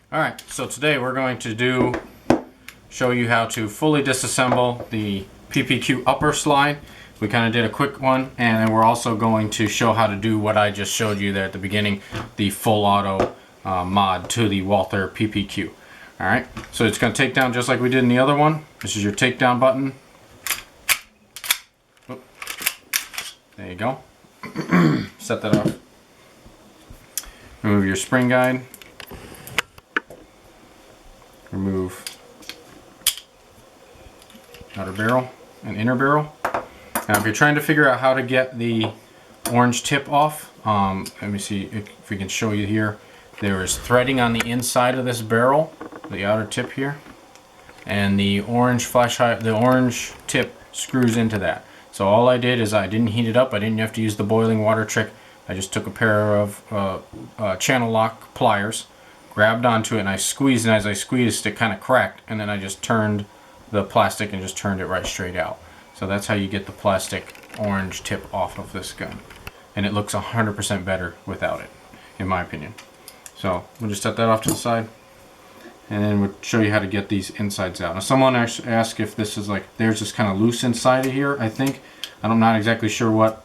Alright, so today we're going to show you how to fully disassemble the PPQ upper slide. We kind of did a quick one, and then we're also going to show how to do what I just showed you there at the beginning, the full auto mod to the Walther PPQ. Alright, so it's going to take down just like we did in the other one. This is your takedown button. Oop. There you go. Set that off. Remove your spring guide. Remove outer barrel and inner barrel. Now if you're trying to figure out how to get the orange tip off, let me see if we can show you here. There is threading on the inside of this barrel, the outer tip here, and the orange the orange tip screws into that. So all I did is I didn't heat it up. I didn't have to use the boiling water trick. I just took a pair of channel lock pliers, grabbed onto it, and I squeezed, and as I squeezed it kind of cracked, and then I just turned the plastic and just turned it right straight out. So that's how you get the plastic orange tip off of this gun, and it looks 100% better without it, in my opinion. So we'll just set that off to the side, and then we'll show you how to get these insides out. Now someone actually asked if this is like, there's this kind of loose inside of here, I think. I'm not exactly sure what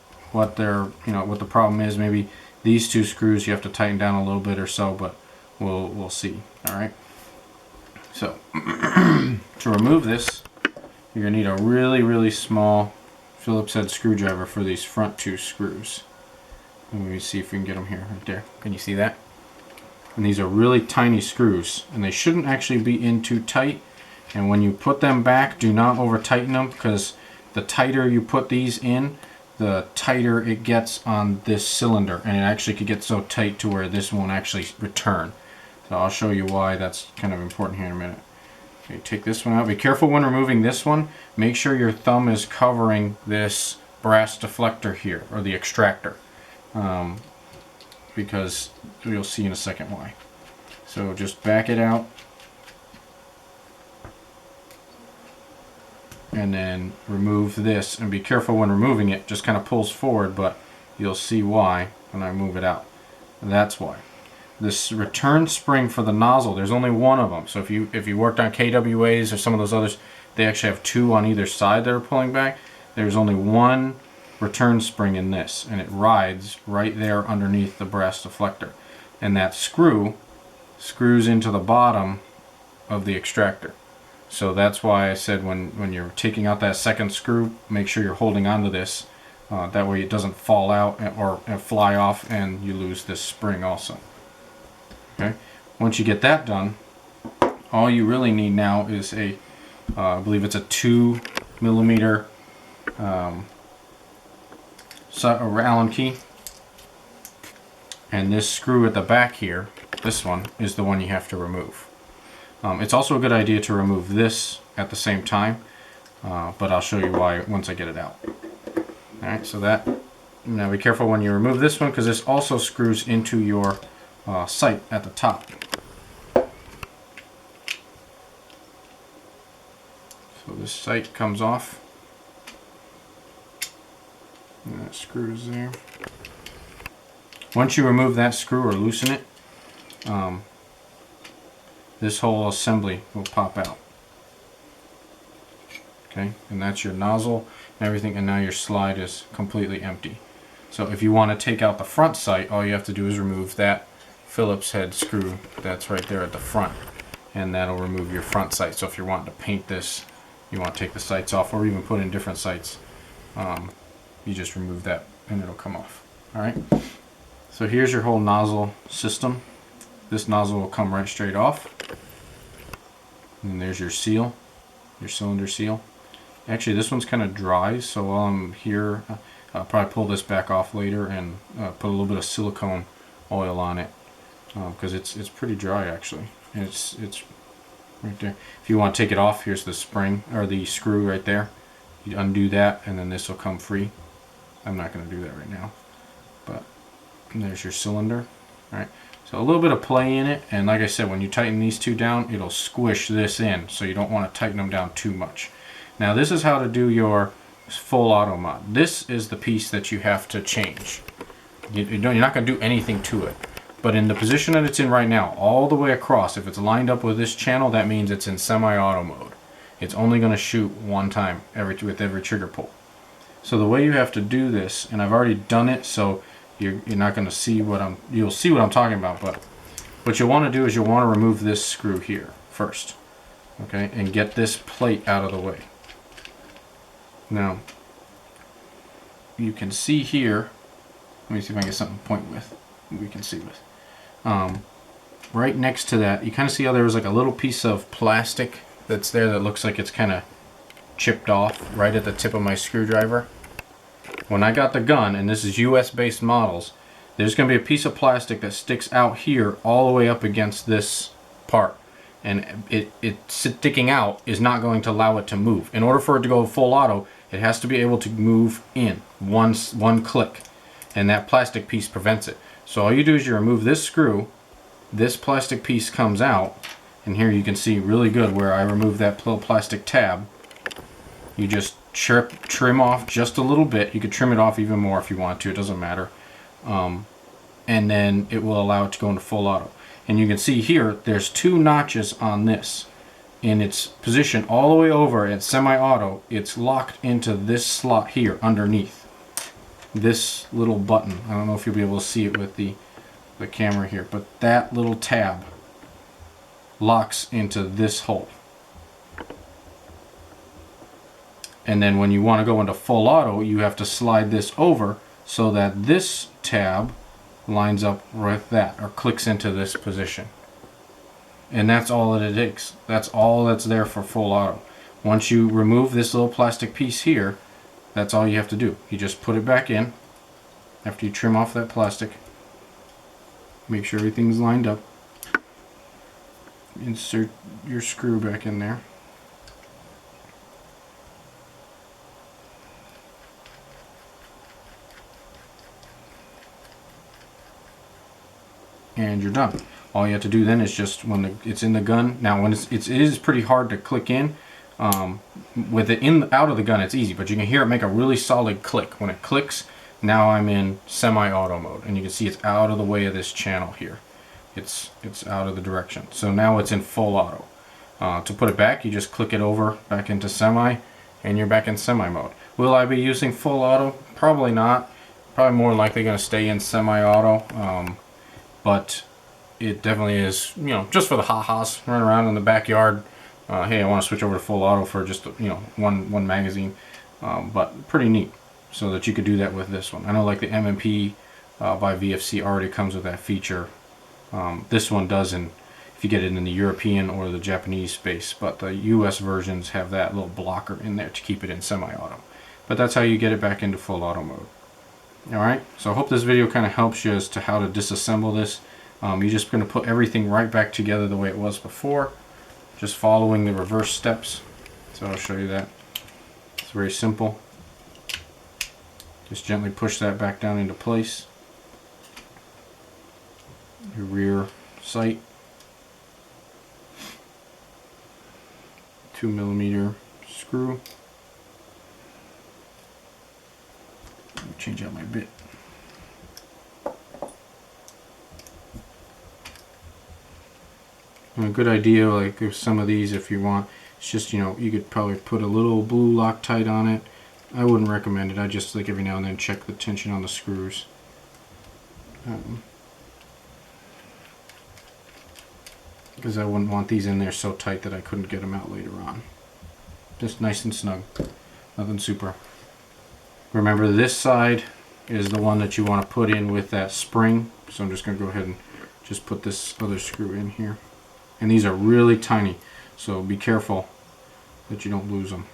their, what the problem is. Maybe these two screws you have to tighten down a little bit or so, but we'll see. All right. So to remove this, you're gonna need a really small Phillips head screwdriver for these front two screws. Let me see if we can get them here. Right there. Can you see that? And these are really tiny screws, and they shouldn't actually be in too tight. And when you put them back, do not over tighten them, because the tighter you put these in, the tighter it gets on this cylinder, and it actually could get so tight to where this won't actually return. So I'll show you why that's kind of important here in a minute. Okay, take this one out. Be careful when removing this one. Make sure your thumb is covering this brass deflector here, or the extractor, because you'll see in a second why. So just back it out, and then remove this, and be careful when removing it. Just kind of pulls forward, but you'll see why when I move it out. That's why. This return spring for the nozzle, there's only one of them. So if you worked on KWAs or some of those others, they actually have two on either side that are pulling back. There's only one return spring in this, and it rides right there underneath the brass deflector. And that screws into the bottom of the extractor. So that's why I said when you're taking out that second screw, make sure you're holding onto this. That way it doesn't fall out or fly off, and you lose this spring also. Okay. Once you get that done, all you really need now is I believe it's a 2mm Allen key, and this screw at the back here, this one, is the one you have to remove. It's also a good idea to remove this at the same time, but I'll show you why once I get it out. Alright, so that, now be careful when you remove this one, because this also screws into your sight at the top. So this sight comes off, and that screws there. Once you remove that screw or loosen it, this whole assembly will pop out. Okay, and that's your nozzle and everything, and now your slide is completely empty. So if you want to take out the front sight, all you have to do is remove that Phillips head screw that's right there at the front, and that'll remove your front sight. So if you're wanting to paint this, you want to take the sights off, or even put in different sights, you just remove that and it'll come off. Alright, so here's your whole nozzle system. This nozzle will come right straight off, and there's your seal, your cylinder seal. Actually, this one's kind of dry, so while I'm here, I'll probably pull this back off later and put a little bit of silicone oil on it, because it's pretty dry actually. And it's right there. If you want to take it off, here's the spring, or the screw right there. You undo that, and then this will come free. I'm not going to do that right now, but there's your cylinder. All right. So a little bit of play in it, and like I said, when you tighten these two down, it'll squish this in, so you don't want to tighten them down too much. Now this is how to do your full auto mod. This is the piece that you have to change. You're not going to do anything to it. But in the position that it's in right now, all the way across, if it's lined up with this channel, that means it's in semi-auto mode. It's only going to shoot one time with every trigger pull. So the way you have to do this, and I've already done it, so you're not going to see you'll see what I'm talking about, but what you'll want to do is you'll want to remove this screw here first, okay, and get this plate out of the way. Now, you can see here, let me see if I can get something to point with, we can see with. Right next to that, you kind of see how there was like a little piece of plastic that's there that looks like it's kind of chipped off right at the tip of my screwdriver. When I got the gun, and this is US based models, there's going to be a piece of plastic that sticks out here all the way up against this part, and it sticking out is not going to allow it to move. In order for it to go full auto, it has to be able to move in one click, and that plastic piece prevents it. So all you do is you remove this screw, this plastic piece comes out, and here you can see really good where I removed that little plastic tab. You just trim off just a little bit. You could trim it off even more if you want to, it doesn't matter. And then it will allow it to go into full auto. And you can see here, there's 2 notches on this. In its position all the way over at semi-auto, it's locked into this slot here underneath. This little button. I don't know if you'll be able to see it with the camera here, but that little tab locks into this hole. And then when you want to go into full auto, you have to slide this over so that this tab lines up with that, or clicks into this position. And that's all that it takes. That's all that's there for full auto. Once you remove this little plastic piece here, that's all you have to do. You just put it back in after you trim off that plastic. Make sure everything's lined up. Insert your screw back in there. And you're done. All you have to do then is just when it's in the gun. Now when it is pretty hard to click in. With it out of the gun it's easy, but you can hear it make a really solid click. When it clicks, now I'm in semi-auto mode, and you can see it's out of the way of this channel here. It's out of the direction. So now it's in full auto. To put it back, you just click it over back into semi, and you're back in semi mode. Will I be using full auto? Probably not. Probably more likely going to stay in semi-auto. But it definitely is, just for the ha-has, run around in the backyard. Hey, I want to switch over to full auto for just one magazine, but pretty neat. So that you could do that with this one. I know like the MMP by VFC already comes with that feature. This one doesn't if you get it in the European or the Japanese space, but the US versions have that little blocker in there to keep it in semi-auto. But that's how you get it back into full auto mode. Alright, so I hope this video kind of helps you as to how to disassemble this. You're just going to put everything right back together the way it was before, just following the reverse steps. So I'll show you that. It's very simple. Just gently push that back down into place. Your rear sight. 2mm screw. Let me change out my bit. And a good idea, like with some of these, if you want, it's just, you could probably put a little blue Loctite on it. I wouldn't recommend it. I just like every now and then check the tension on the screws. Because I wouldn't want these in there so tight that I couldn't get them out later on. Just nice and snug. Nothing super. Remember, this side is the one that you want to put in with that spring. So I'm just going to go ahead and just put this other screw in here. And these are really tiny, so be careful that you don't lose them.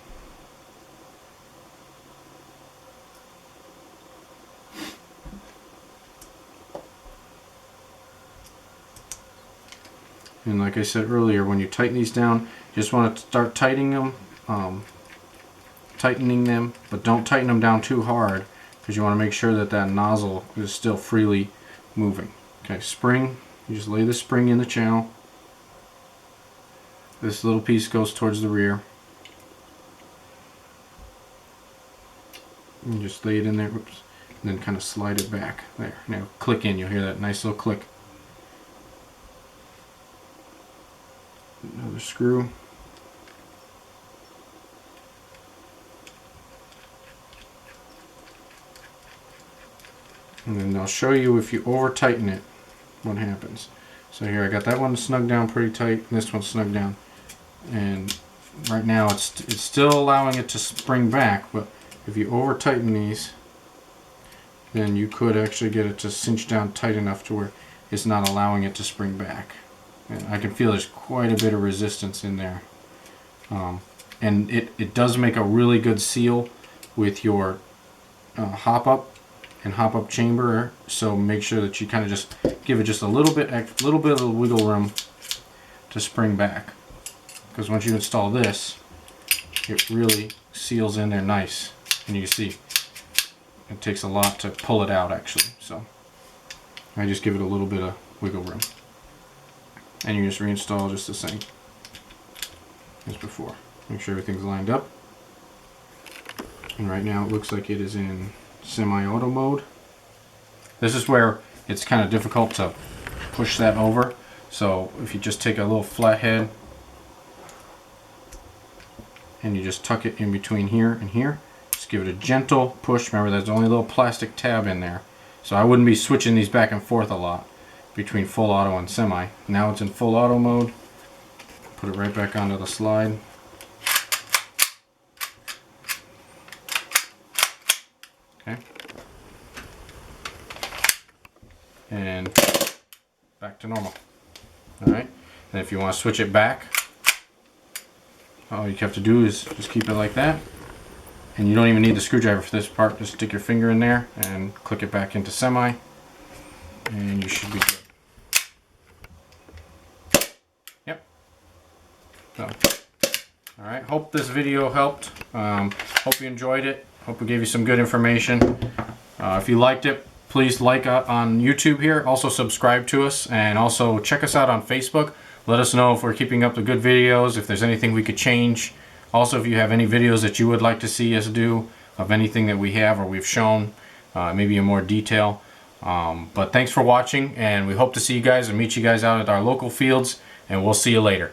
And like I said earlier, when you tighten these down, you just want to start tightening them, but don't tighten them down too hard, because you want to make sure that that nozzle is still freely moving. Okay, spring, you just lay the spring in the channel. This little piece goes towards the rear. And just lay it in there, oops, and then kind of slide it back. There, now click in, you'll hear that nice little click. another screw. And then I'll show you if you over tighten it, what happens. So here I got that one snug down pretty tight, and this one's snug down. And right now it's still allowing it to spring back, but if you over tighten these, then you could actually get it to cinch down tight enough to where it's not allowing it to spring back. And I can feel there's quite a bit of resistance in there. And it does make a really good seal with your hop up and hop up chamber, so make sure that you kind of just give it just a little bit of wiggle room to spring back, because once you install this, it really seals in there nice, and you can see it takes a lot to pull it out actually. So I just give it a little bit of wiggle room, and you just reinstall just the same as before. Make sure everything's lined up, and right now it looks like it is in semi-auto mode. This is where it's kind of difficult to push that over, so if you just take a little flat head and you just tuck it in between here and here, just give it a gentle push. Remember, there's only a little plastic tab in there, so I wouldn't be switching these back and forth a lot between full auto and semi. Now it's in full auto mode. Put it right back onto the slide. Okay. And back to normal. Alright, and if you want to switch it back, all you have to do is just keep it like that. And you don't even need the screwdriver for this part. Just stick your finger in there and click it back into semi, and you should be good. Yep. So, alright, hope this video helped. Hope you enjoyed it. Hope we gave you some good information. If you liked it, please like on YouTube here. Also subscribe to us, and also check us out on Facebook. Let us know if we're keeping up the good videos, if there's anything we could change. Also, if you have any videos that you would like to see us do of anything that we have or we've shown, maybe in more detail. But thanks for watching, and we hope to see you guys and meet you guys out at our local fields, and we'll see you later.